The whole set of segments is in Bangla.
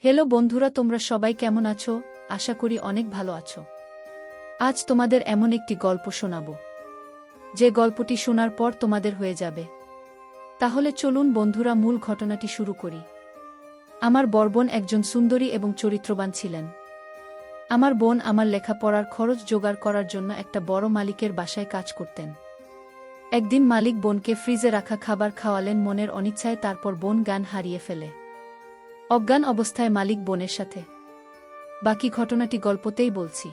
হ্যালো বন্ধুরা, তোমরা সবাই কেমন আছো? আশা করি অনেক ভালো আছো। আজ তোমাদের এমন একটি গল্প শোনাব, যে গল্পটি শোনার পর তোমাদের হয়ে যাবে। তাহলে চলুন বন্ধুরা, মূল ঘটনাটি শুরু করি। আমার বড় বোন একজন সুন্দরী এবং চরিত্রবান ছিলেন। আমার বোন আমার লেখাপড়ার খরচ জোগাড় করার জন্য একটা বড় মালিকের বাসায় কাজ করতেন। একদিন মালিক বোনকে ফ্রিজে রাখা খাবার খাওয়ালেন মনের অনিচ্ছায়, তারপর বোন জ্ঞান হারিয়ে ফেলে। অজ্ঞান অবস্থায় মালিক বোনের সাথে। বাকি ঘটনাটি গল্পতেই বলছি।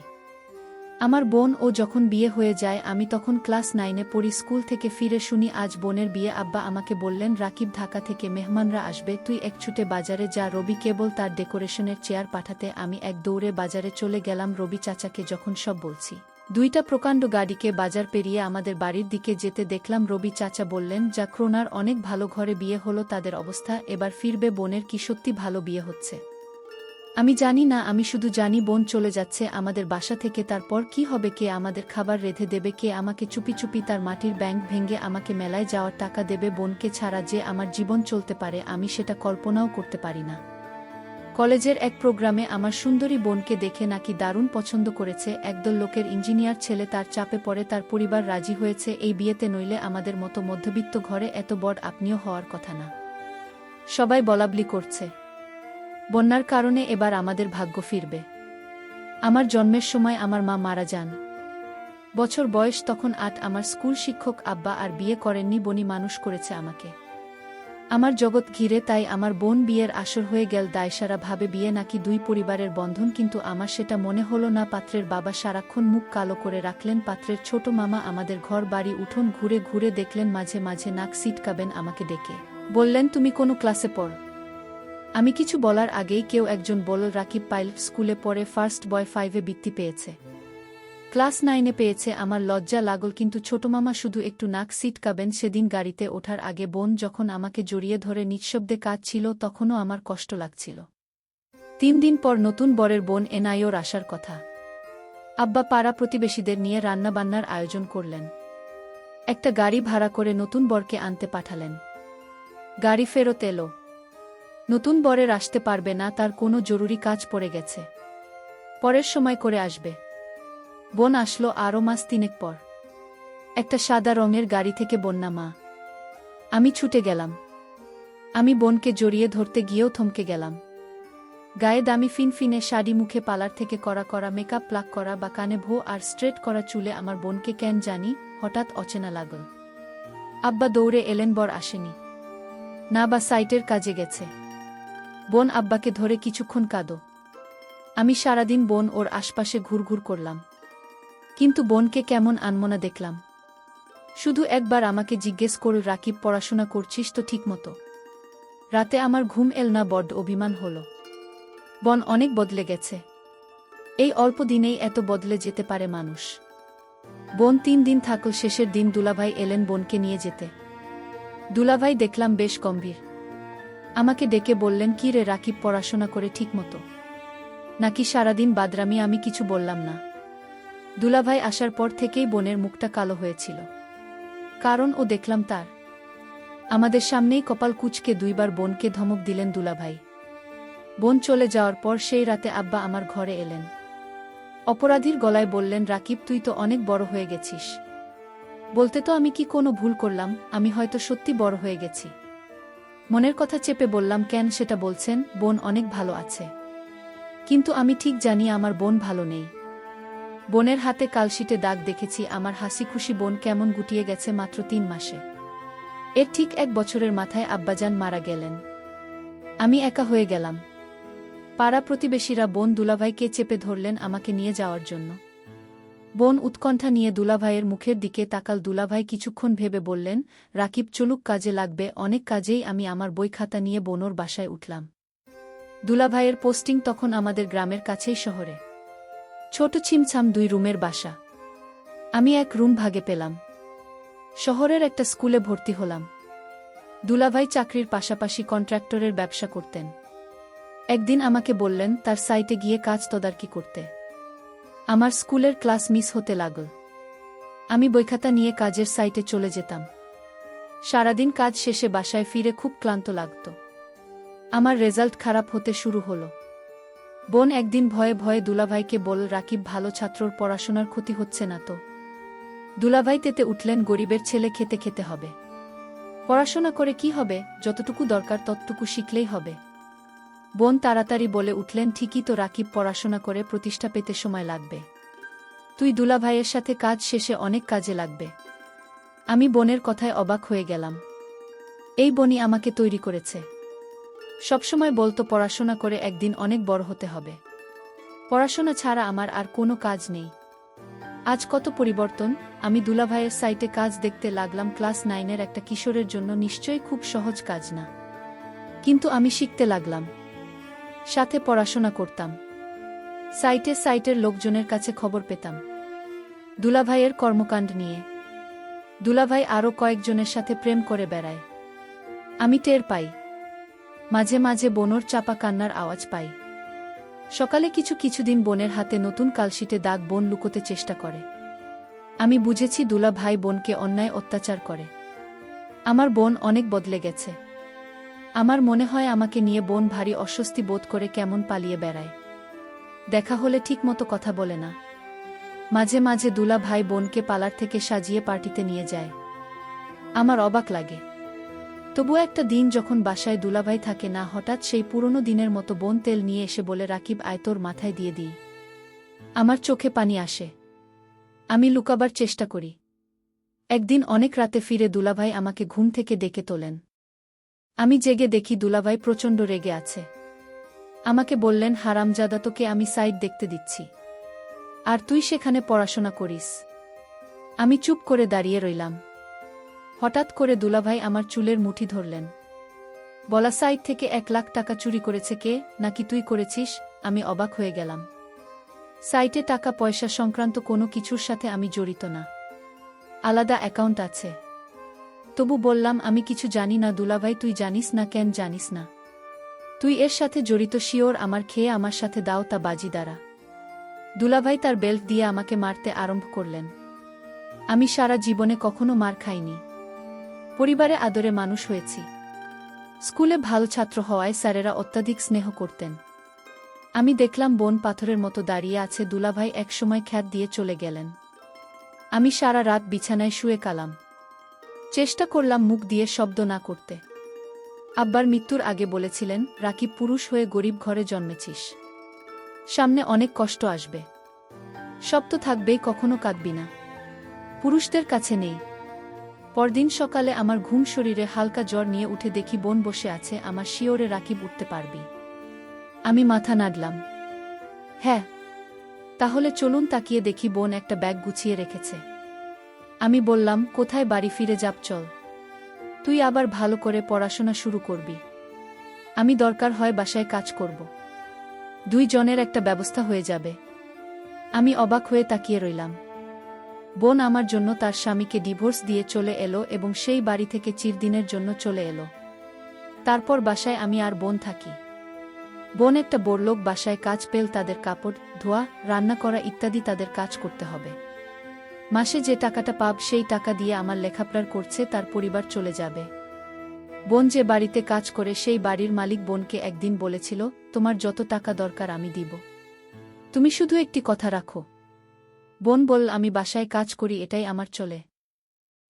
আমার বোন ও যখন বিয়ে হয়ে যায়, আমি তখন ক্লাস 9-এ পড়ি। স্কুল থেকে ফিরে শুনি আজ বোনের বিয়ে। আব্বা আমাকে বললেন, রাকিব, ঢাকা থেকে মেহমানরা আসবে, তুই এক ছুটে বাজারে যা। রবি কেবল তার ডেকোরেশনের চেয়ার পাঠাতে আমি এক দৌড়ে বাজারে চলে গেলাম। রবি চাচাকে যখন সব বলছি, দুইটা প্রকাণ্ড গাড়িকে বাজার পেরিয়ে আমাদের বাড়ির দিকে যেতে দেখলাম। রবি চাচা বললেন, যা ক্রোনার অনেক ভালো ঘরে বিয়ে হলো তাদের অবস্থা, এবার ফিরবে। বোনের কি সত্যি ভালো বিয়ে হচ্ছে? আমি জানি না, আমি শুধু জানি বোন চলে যাচ্ছে আমাদের বাসা থেকে। তারপর কি হবে? কে আমাদের খাবার রেঁধে দেবে? কে আমাকে চুপি চুপি তার মাটির ব্যাংক ভেঙে আমাকে মেলায় যাওয়ার টাকা দেবে? বোনকে ছাড়া যে আমার জীবন চলতে পারে, আমি সেটা কল্পনাও করতে পারি না। কলেজের এক প্রোগ্রামে আমার সুন্দরী বোনকে দেখে নাকি দারুণ পছন্দ করেছে একদল লোকের ইঞ্জিনিয়ার ছেলে। তার চাপে পড়ে তার পরিবার রাজি হয়েছে এই বিয়েতে, নইলে আমাদের মতো মধ্যবিত্ত ঘরে এত বড় আপনিও হওয়ার কথা না। সবাই বলাবলি করছে বন্যার কারণে এবার আমাদের ভাগ্য ফিরবে। আমার জন্মের সময় আমার মা মারা যান। বছর বয়স তখন 8। আমার স্কুল শিক্ষক আব্বা আর বিয়ে করেননি, বনি মানুষ করেছে আমাকে। আমার জগৎ ঘিরে, তাই আমার বোন বিয়ের আসর হয়ে গেল। দায়সারা ভাবে বিয়ে নাকি দুই পরিবারের বন্ধন, কিন্তু আমার সেটা মনে হলো না। পাত্রের বাবা সারাক্ষণ মুখ কালো করে রাখলেন। পাত্রের ছোট মামা আমাদের ঘর বাড়ি উঠোন ঘুরে ঘুরে দেখলেন। মাঝে মাঝে নাক সিটকাবেন আমাকে ডেকে বললেন, তুমি কোনো ক্লাসে পড়? আমি কিছু বলার আগেই কেউ একজন বলল, রাকিব পাইলট স্কুলে পড়ে, ফার্স্ট বয় 5-এ বৃত্তি পেয়েছে, ক্লাস 9-এ পেয়েছে। আমার লজ্জা লাগল, কিন্তু ছোট মামা শুধু একটু নাক সিটকাবেন। সেদিন গাড়িতে ওঠার আগে বোন যখন আমাকে জড়িয়ে ধরে নিঃশব্দে কাঁদছিল, তখনও আমার কষ্ট লাগছিল। 3 দিন পর নতুন বরের বোন এনআইওর আসার কথা। আব্বা পাড়া প্রতিবেশীদের নিয়ে রান্নাবান্নার আয়োজন করলেন। একটা গাড়ি ভাড়া করে নতুন বরকে আনতে পাঠালেন। গাড়ি ফেরত এলো। নতুন বরের আসতে পারবে না, তার কোনো জরুরি কাজ পড়ে গেছে, পরের সময় করে আসবে। বোন আসলো আরও মাস 3 পর। একটা সাদা রঙের গাড়ি থেকে বন্যা মা। আমি ছুটে গেলাম। আমি বোনকে জড়িয়ে ধরতে গিয়েও থমকে গেলাম। গায়ে দামি ফিনফিনে শাড়ি, মুখে পার্লার থেকে করা করা মেকআপ, প্লাক করা বা কানে ভো আর স্ট্রেট করা চুলে আমার বোনকে কেন জানি হঠাৎ অচেনা লাগল। আব্বা দৌড়ে এলেন, বর আসেনি না, বা সাইটের কাজে গেছে। বোন আব্বাকে ধরে, কিছুক্ষণ কাঁদো। আমি সারাদিন বোন ওর আশপাশে ঘুরঘুর করলাম, কিন্তু বোনকে কেমন আনমনা দেখলাম। শুধু একবার আমাকে জিজ্ঞেস করল, রাকিব, পড়াশোনা করছিস তো ঠিক মতো? রাতে আমার ঘুম এল না, বড্ড অভিমান হলো। বোন অনেক বদলে গেছে। এই অল্প দিনেই এত বদলে যেতে পারে মানুষ। বোন 3 দিন থাকল। শেষের দিন দুলাভাই এলেন বোনকে নিয়ে যেতে। দুলাভাই দেখলাম বেশ গম্ভীর। আমাকে ডেকে বললেন, কি রে রাকিব, পড়াশোনা করে ঠিক মতো নাকি সারাদিন বাদরামি? আমি কিছু বললাম না। দুলাভাই আসার পর থেকেই বোনের মুখটা কালো হয়েছিল, কারণ ও দেখলাম তার। আমাদের সামনেই কপাল কুঁচকে 2বার বোনকে ধমক দিলেন দুলাভাই। বোন চলে যাওয়ার পর সেই রাতে আব্বা আমার ঘরে এলেন। অপরাধীর গলায় বললেন, রাকিব, তুই তো অনেক বড় হয়ে গেছিস। বলতে তো আমি কি কোনো ভুল করলাম? আমি হয়তো সত্যি বড় হয়ে গেছি। মনের কথা চেপে বললাম, কেন সেটা বলছেন? বোন অনেক ভালো আছে। কিন্তু আমি ঠিক জানি আমার বোন ভালো নেই। বোনের হাতে কালশিটে দাগ দেখেছি। আমার হাসি খুশি বোন কেমন গুটিয়ে গেছে মাত্র 3 মাসে। এর ঠিক 1 বছরের মাথায় আব্বাজান মারা গেলেন। আমি একা হয়ে গেলাম। পাড়া প্রতিবেশীরা বোন দুলাভাইকে চেপে ধরলেন আমাকে নিয়ে যাওয়ার জন্য। বোন উৎকণ্ঠা নিয়ে দুলাভাইয়ের মুখের দিকে তাকাল। দুলাভাই কিছুক্ষণ ভেবে বললেন, রাকিব চলুক, কাজে লাগবে অনেক। কাজেই আমি আমার বই খাতা নিয়ে বোনর বাসায় উঠলাম। দুলাভাইয়ের পোস্টিং তখন আমাদের গ্রামের কাছেই শহরে। ছোট ছিমছাম 2 রুমের বাসা। আমি এক রুম ভাগে পেলাম। শহরের একটা স্কুলে ভর্তি হলাম। দুলাভাই চাকরির পাশাপাশি কন্ট্রাক্টরের ব্যবসা করতেন। একদিন আমাকে বললেন তার সাইটে গিয়ে কাজ তদারকি করতে। আমার স্কুলের ক্লাস মিস হতে লাগল। আমি বইখাতা নিয়ে কাজের সাইটে চলে যেতাম। সারাদিন কাজ শেষে বাসায় ফিরে খুব ক্লান্ত লাগত। আমার রেজাল্ট খারাপ হতে শুরু হলো। বোন একদিন ভয়ে ভয়ে দুলাভাইকে বলল, রাকিব ভালো ছাত্রর পড়াশোনার ক্ষতি হচ্ছে না তো? দুলাভাই তেতে উঠলেন, গরিবের ছেলে খেতে খেতে হবে। পড়াশোনা করে কি হবে, যতটুকু দরকার ততটুকু শিখলেই হবে। বোন তাড়াতাড়ি বলে উঠলেন, ঠিকই তো রাকিব, পড়াশোনা করে প্রতিষ্ঠা পেতে সময় লাগবে। তুই দুলাভাইয়ের সাথে কাজ শেষে অনেক কাজে লাগবে। আমি বোনের কথায় অবাক হয়ে গেলাম। এই বোনই আমাকে তৈরি করেছে। সবসময় বলতো পড়াশোনা করে একদিন অনেক বড় হতে হবে। পড়াশোনা ছাড়া আমার আর কোনো কাজ নেই। আজ কত পরিবর্তন! আমি দুলাভাইয়ের সাইটে কাজ দেখতে লাগলাম। ক্লাস 9-এর একটা কিশোরের জন্য নিশ্চয়ই খুব সহজ কাজ না, কিন্তু আমি শিখতে লাগলাম, সাথে পড়াশোনা করতাম। সাইটের লোকজনের কাছে খবর পেতাম দুলাভাইয়ের কর্মকাণ্ড নিয়ে। দুলাভাই আরও কয়েকজনের সাথে প্রেম করে বেড়ায়। আমি টের পাই। মাঝে মাঝে বোনর চাপা কান্নার আওয়াজ পাই। সকালে কিছুদিন বোনের হাতে নতুন কালশিটে দাগ বোন লুকোতে চেষ্টা করে। আমি বুঝেছি দুলাভাই বোনকে অন্যায় অত্যাচার করে। আমার বোন অনেক বদলে গেছে। আমার মনে হয় আমাকে নিয়ে বোন ভারী অস্বস্তি বোধ করে, কেমন পালিয়ে বেড়ায়। দেখা হলে ঠিকমতো কথা বলে না। মাঝে মাঝে দুলাভাই বোনকে পার্লার থেকে সাজিয়ে পার্টিতে নিয়ে যায়। আমার অবাক লাগে। তবু একটা দিন যখন বাসায় দুলাভাই থাকে না, হঠাৎ সেই পুরনো দিনের মতো বোন তেল নিয়ে এসে বলে, রাকিব আয়, তোর মাথায় দিয়ে দিই। আমার চোখে পানি আসে। আমি লুকাবার চেষ্টা করি। একদিন অনেক রাতে ফিরে দুলাভাই আমাকে ঘুম থেকে ডেকে তোলেন। আমি জেগে দেখি দুলাভাই প্রচণ্ড রেগে আছে। আমাকে বললেন, হারামজাদা, তোকে আমি সাইট দেখতে দিচ্ছি, আর তুই সেখানে পড়াশোনা করিস। আমি চুপ করে দাঁড়িয়ে রইলাম। হঠাৎ করে দুলাভাই আমার চুলের মুঠি ধরলেন। বলা, সাইট থেকে 1 লাখ টাকা চুরি করেছে কে? নাকি তুই করেছিস? আমি অবাক হয়ে গেলাম। সাইটে টাকা পয়সা সংক্রান্ত কোনো কিছুর সাথে আমি জড়িত না, আলাদা অ্যাকাউন্ট আছে। তবু বললাম, আমি কিছু জানি না। দুলাভাই, তুই জানিস না? কেন জানিস না? তুই এর সাথে জড়িত শিওর? আমার খেয়ে আমার সাথে দাও তা বাজি দ্বারা। দুলাভাই তার বেল্ট দিয়ে আমাকে মারতে আরম্ভ করলেন। আমি সারা জীবনে কখনো মার খাইনি। পরিবারে আদরে মানুষ হয়েছি। স্কুলে ভালো ছাত্র হওয়ায় স্যারেরা অত্যাধিক স্নেহ করতেন। আমি দেখলাম বোন পাথরের মতো দাঁড়িয়ে আছে। দুলাভাই একসময় খ্যাত দিয়ে চলে গেলেন। আমি সারা রাত বিছানায় শুয়ে কালাম। চেষ্টা করলাম মুখ দিয়ে শব্দ না করতে। আব্বার মৃত্যুর আগে বলেছিলেন, রাকিব, পুরুষ হয়ে গরিব ঘরে জন্মেছিস, সামনে অনেক কষ্ট আসবে, সব তো থাকবেই, কখনো কাঁদবি না, পুরুষদের কাছে নেই। পরদিন সকালে আমার ঘুম শরীরে হালকা জ্বর নিয়ে উঠে দেখি বোন বসে আছে আমার শিওরে। রাকিব, উঠতে পারবি? আমি মাথা নাড়লাম। হ্যাঁ। তাহলে চলুন। তাকিয়ে দেখি বোন একটা ব্যাগ গুছিয়ে রেখেছে। আমি বললাম, কোথায়? বাড়ি ফিরে যাব, চল। তুই আবার ভালো করে পড়াশোনা শুরু করবি। আমি দরকার হয় বাসায় কাজ করব। 2 জনের একটা ব্যবস্থা হয়ে যাবে। আমি অবাক হয়ে তাকিয়ে রইলাম। বোন আমার জন্য তার স্বামীকে ডিভোর্স দিয়ে চলে এলো এবং সেই বাড়ি থেকে চিরদিনের জন্য চলে এলো। তারপর বাসায় আমি আর বোন থাকি। বোন একটা বড়লোক বাসায় কাজ পেল। তাদের কাপড় ধোয়া, রান্না করা ইত্যাদি তাদের কাজ করতে হবে। মাসে যে টাকাটা পাব সেই টাকা দিয়ে আমার লেখাপড়ার করছে, তার পরিবার চলে যাবে। বোন যে বাড়িতে কাজ করে সেই বাড়ির মালিক বোনকে একদিন বলেছিল, তোমার যত টাকা দরকার আমি দিব, তুমি শুধু একটি কথা রাখো। বোন বলল, আমি বাসায় কাজ করি, এটাই আমার চলে,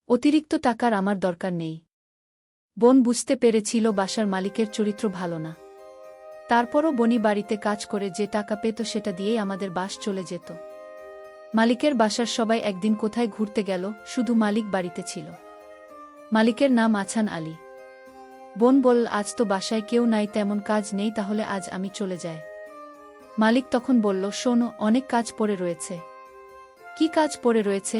অতিরিক্ত টাকার আমার দরকার নেই। বোন বুঝতে পেরেছিল বাসার মালিকের চরিত্র ভালো না। তারপরও বনি বাড়িতে কাজ করে যে টাকা পেত সেটা দিয়েই আমাদের বাস চলে যেত। মালিকের বাসার সবাই একদিন কোথায় ঘুরতে গেল, শুধু মালিক বাড়িতে ছিল। মালিকের নাম আছান আলী। বোন বলল, আজ তো বাসায় কেউ নাই, তেমন কাজ নেই, তাহলে আজ আমি চলে যাই। মালিক তখন বলল, শোনো, অনেক কাজ পড়ে রয়েছে। কি কাজ পড়ে রয়েছে?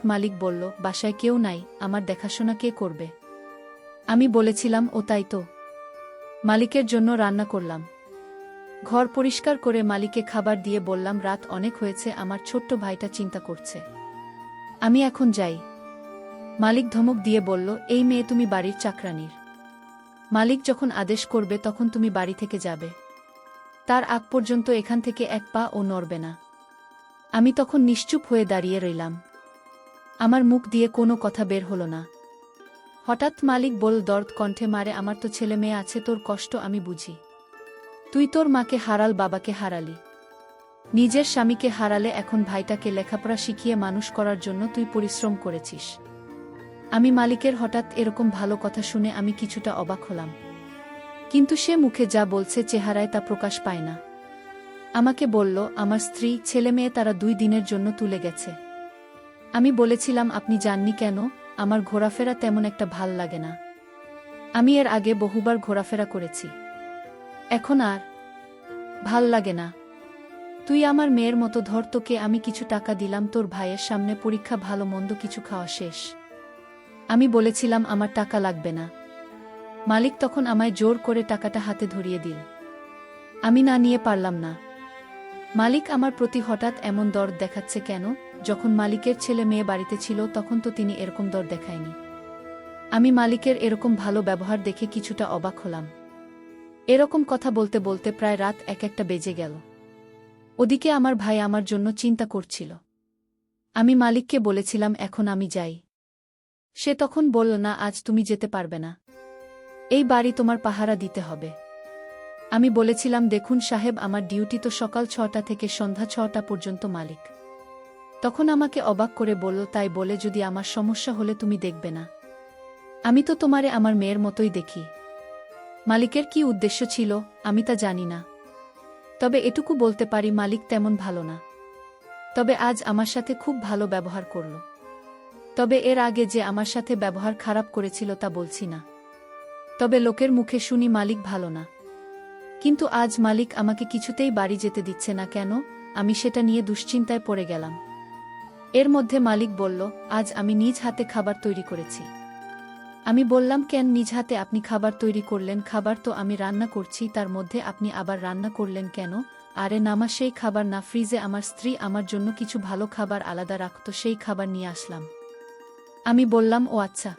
মালিক বলল, বাসায় কেউ নাই, আমার দেখাশোনা কে করবে? আমি বলেছিলাম, ও তাই তো। মালিকের জন্য রান্না করলাম, ঘর পরিষ্কার করে মালিককে খাবার দিয়ে বললাম, রাত অনেক হয়েছে, আমার ছোট্ট ভাইটা চিন্তা করছে, আমি এখন যাই। মালিক ধমক দিয়ে বলল, এই মেয়ে তুমি বাড়ির চাকরানির। মালিক যখন আদেশ করবে তখন তুমি বাড়ি থেকে যাবে, তার আগ পর্যন্ত এখান থেকে এক পা ও নড়বে না। আমি তখন নিশ্চুপ হয়ে দাঁড়িয়ে রইলাম। আমার মুখ দিয়ে কোনো কথা বের হলো না। হঠাৎ মালিক বলল দর্দ কণ্ঠে, মারে আমার তো ছেলে মেয়ে আছে, তোর কষ্ট আমি বুঝি। তুই তোর মাকে হারাল, বাবাকে হারালি, নিজের স্বামীকে হারালে, এখন ভাইটাকে লেখাপড়া শিখিয়ে মানুষ করার জন্য তুই পরিশ্রম করেছিস। আমি মালিকের হঠাৎ এরকম ভালো কথা শুনে আমি কিছুটা অবাক হলাম। কিন্তু সে মুখে যা বলছে চেহারায় তা প্রকাশ পায় না। আমাকে বলল, আমার স্ত্রী ছেলে মেয়ে তারা 2 দিনের জন্য তুলে গেছে। আমি বলেছিলাম, আপনি যাননি কেন? আমার ঘোরাফেরা তেমন একটা ভাল লাগে না। আমি এর আগে বহুবার ঘোরাফেরা করেছি, এখন আর ভাল লাগে না। তুই আমার মেয়ের মতো ধর, তোকে আমি কিছু টাকা দিলাম, তোর ভাইয়ের সামনে পরীক্ষা, ভালো মন্দ কিছু খাওয়া শেষ। আমি বলেছিলাম আমার টাকা লাগবে না। মালিক তখন আমায় জোর করে টাকাটা হাতে ধরিয়ে দিল। আমি না নিয়ে পারলাম না। মালিক আমার প্রতি হঠাৎ এমন দরদ দেখাচ্ছে কেন? যখন মালিকের ছেলে মেয়ে বাড়িতে ছিল তখন তো তিনি এরকম দরদ দেখায়নি। আমি মালিকের এরকম ভালো ব্যবহার দেখে কিছুটা অবাক হলাম। এরকম কথা বলতে বলতে প্রায় রাত 1-1টা বেজে গেল। ওদিকে আমার ভাই আমার জন্য চিন্তা করছিল। আমি মালিককে বলেছিলাম, এখন আমি যাই। সে তখন বলল, না, আজ তুমি যেতে পারবে না, এই বাড়ি তোমার পাহারা দিতে হবে। আমি বলেছিলাম, দেখুন সাহেব, আমার ডিউটি তো সকাল 6টা থেকে সন্ধ্যা 6টা পর্যন্ত। মালিক তখন আমাকে অবাক করে বলল, তাই বলে যদি আমার সমস্যা হলে তুমি দেখবে না? আমি তো তোমারে আমার মেয়ের মতোই দেখি। মালিকের কি উদ্দেশ্য ছিল আমি তা জানি না, তবে এটুকু বলতে পারি মালিক তেমন ভালো না। তবে আজ আমার সাথে খুব ভালো ব্যবহার করল। তবে এর আগে যে আমার সাথে ব্যবহার খারাপ করেছিল তা বলছি না, তবে লোকের মুখে শুনি মালিক ভালো না। কিন্তু আজ মালিক আমাকে কিছুতেই বাড়ি যেতে দিচ্ছে না কেন? আমি সেটা নিয়ে দুশ্চিন্তায় পড়ে গেলাম। এর মধ্যে মালিক বলল, আজ আমি নিজ হাতে খাবার তৈরি করেছি। আমি বললাম, কেন নিজ হাতে আপনি খাবার তৈরি করলেন? খাবার তো আমি রান্না করছি, তার মধ্যে আপনি আবার রান্না করলেন কেন? আরে নামা, সেই খাবার না, ফ্রিজে আমার স্ত্রী আমার জন্য কিছু ভালো খাবার আলাদা রাখত, সেই খাবার নিয়ে আসলাম। আমি বললাম, ও আচ্ছা।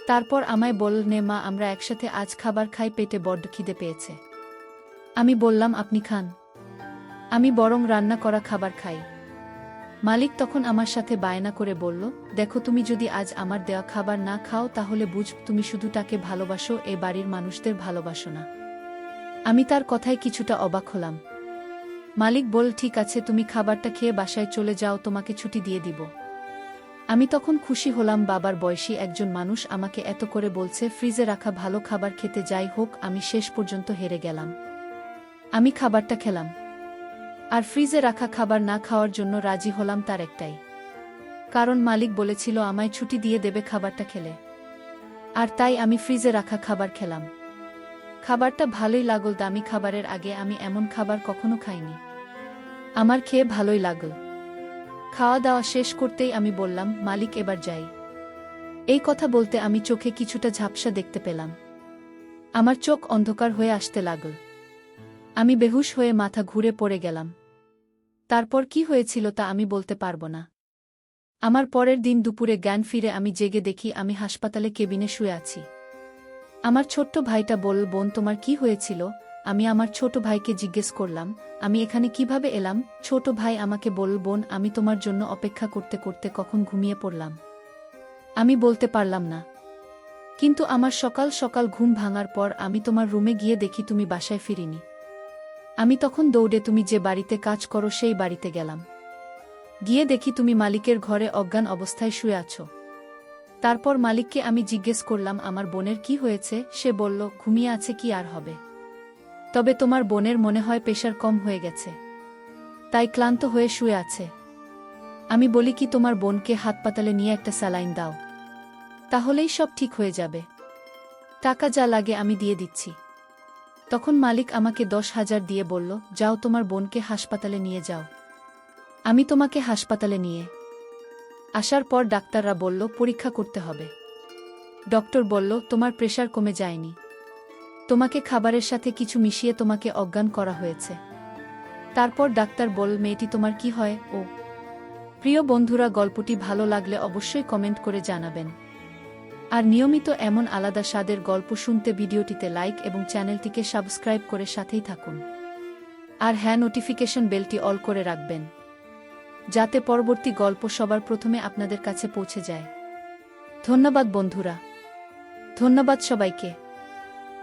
তারপর আমায় বলল, নে মা, আমরা একসাথে আজ খাবার খাই, পেটে বড্ড খিদে পেয়েছে। আমি বললাম, আপনি খান, আমি বরং রান্না করা খাবার খাই। মালিক তখন আমার সাথে বায়না করে বলল, দেখো, তুমি যদি আজ আমার দেওয়া খাবার না খাও তাহলে বুঝ তুমি শুধু তাকে ভালোবাসো, এ বাড়ির মানুষদের ভালোবাসো না। আমি তার কথায় কিছুটা অবাক হলাম। মালিক বল, ঠিক আছে, তুমি খাবারটা খেয়ে বাসায় চলে যাও, তোমাকে ছুটি দিয়ে দিব। আমি তখন খুশি হলাম, বাবার বয়সী একজন মানুষ আমাকে এত করে বলছে, ফ্রিজে রাখা ভালো খাবার খেতে। যাই হোক, আমি শেষ পর্যন্ত হেরে গেলাম। আমি খাবারটা খেলাম, আর ফ্রিজে রাখা খাবার না খাওয়ার জন্য রাজি হলাম তার একটাই কারণ, মালিক বলেছিল আমায় ছুটি দিয়ে দেবে খাবারটা খেলে। আর তাই আমি ফ্রিজে রাখা খাবার খেলাম। খাবারটা ভালোই লাগল, দামি খাবারের আগে আমি এমন খাবার কখনো খাইনি। আমার খেয়ে ভালোই লাগল। খাওয়া দাওয়া শেষ করতেই আমি বললাম, মালিক এবার যাই। এই কথা বলতে আমি চোখে কিছুটা ঝাপসা দেখতে পেলাম। আমার চোখ অন্ধকার হয়ে আসতে লাগল। আমি বেহুশ হয়ে মাথা ঘুরে পড়ে গেলাম। তারপর কি হয়েছিল তা আমি বলতে পারব না। আমার পরের দিন দুপুরে জ্ঞান ফিরে আমি জেগে দেখি আমি হাসপাতালে কেবিনে শুয়ে আছি। আমার ছোট্ট ভাইটা বলল, বোন, তোমার কি হয়েছিল? আমি আমার ছোট ভাইকে জিজ্ঞেস করলাম, আমি এখানে কিভাবে এলাম? ছোট ভাই আমাকে বলল, বোন, আমি তোমার জন্য অপেক্ষা করতে করতে কখন ঘুমিয়ে পড়লাম। আমি বলতে পারলাম না। কিন্তু আমার সকাল সকাল ঘুম ভাঙার পর আমি তোমার রুমে গিয়ে দেখি তুমি বাসায় ফিরিনি। আমি তখন দৌড়ে তুমি যে বাড়িতে কাজ করো সেই বাড়িতে গেলাম। গিয়ে দেখি তুমি মালিকের ঘরে অজ্ঞান অবস্থায় শুয়ে আছো। তারপর মালিককে আমি জিজ্ঞেস করলাম, আমার বোনের কি হয়েছে? সে বলল, ঘুমিয়ে আছে, কি আর হবে। তবে তোমার বোনের মনে হয় প্রেশার কম হয়ে গেছে, তাই ক্লান্ত হয়ে শুয়ে আছে। আমি বলি কি, তোমার বোনকে হাসপাতালে নিয়ে একটা স্যালাইন দাও, তাহলেই সব ঠিক হয়ে যাবে। টাকা যা লাগে আমি দিয়ে দিচ্ছি। তখন মালিক আমাকে 10,000 দিয়ে বলল, যাও তোমার বোনকে হাসপাতালে নিয়ে যাও। আমি তোমাকে হাসপাতালে নিয়ে আসার পর ডাক্তাররা বলল পরীক্ষা করতে হবে। ডক্টর বলল, তোমার প্রেশার কমে যায়নি, তোমাকে খাবারের সাথে কিছু মিশিয়ে তোমাকে অজ্ঞান করা হয়েছে। তারপর ডাক্তার বলল, মেয়েটি তোমার কি হয়? ও প্রিয় বন্ধুরা, গল্পটি ভালো লাগলে অবশ্যই কমেন্ট করে জানাবেন। আর নিয়মিত এমন আলাদা স্বাদের গল্প শুনতে ভিডিওটিতে লাইক এবং চ্যানেলটিকে সাবস্ক্রাইব করে সাথেই থাকুন। আর হ্যাঁ, নোটিফিকেশন বেলটি অল করে রাখবেন, যাতে পরবর্তী গল্প সবার প্রথমে আপনাদের কাছে পৌঁছে যায়। ধন্যবাদ বন্ধুরা। ধন্যবাদ সবাইকে।